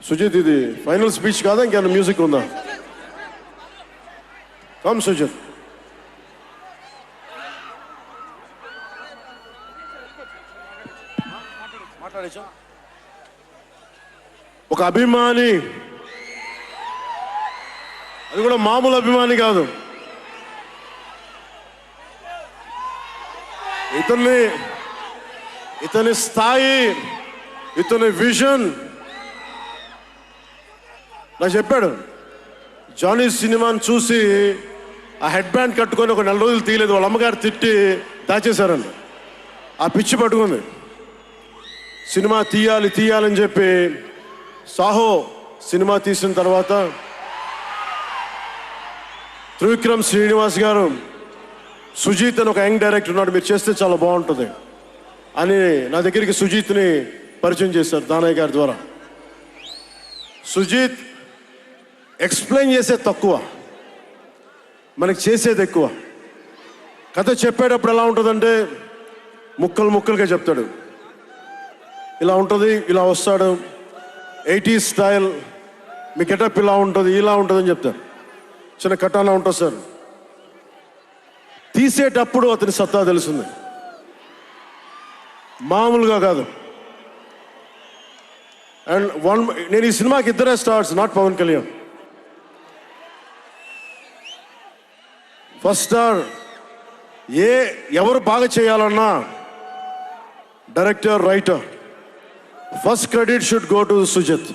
సుజిత్ ఇది final speech కాదా, ఇంకేమైనా మ్యూజిక్ ఉందా? కమ్ సుజిత్. ఒక అభిమాని, అది కూడా మామూలు అభిమాని కాదు, ఇతని స్థాయి, ఇతని విజన్ నాకు చెప్పాడు. జానీ సినిమాని చూసి ఆ హెడ్ బ్యాండ్ కట్టుకొని ఒక 4 రోజులు తీయలేదు, వాళ్ళ అమ్మగారు తిట్టి దాచేశారండి. ఆ పిచ్చి పట్టుకుంది. సినిమా తీయాలని చెప్పి సాహో సినిమా తీసిన తర్వాత త్రివిక్రమ్ శ్రీనివాస్ గారు, సుజీత్ అని ఒక యంగ్ డైరెక్టర్ ఉన్నాడు, మీరు చేస్తే చాలా బాగుంటుంది అని నా దగ్గరికి సుజీత్ని పరిచయం చేశారు దానయ్య గారి ద్వారా. సుజీత్ ఎక్స్ప్లెయిన్ చేసేది తక్కువ, మనకి చేసేది ఎక్కువ. కథ చెప్పేటప్పుడు ఎలా ఉంటుందంటే ముక్కలుగా చెప్తాడు. ఇలా ఉంటుంది, ఇలా వస్తాడు, 80s స్టైల్, మీ గెటప్ ఇలా ఉంటుంది, ఇలా ఉంటుందని చెప్తారు. చిన్న కటానా ఉంటుంది సార్. తీసేటప్పుడు అతని సత్తా తెలుస్తుంది, మామూలుగా కాదు. అండ్ నేను ఈ సినిమాకి ఇద్దరే stars, not Pawan Kalyan. First star ఎవరు బాగా చేయాలన్నా director, writer, first credit should go to Sujith.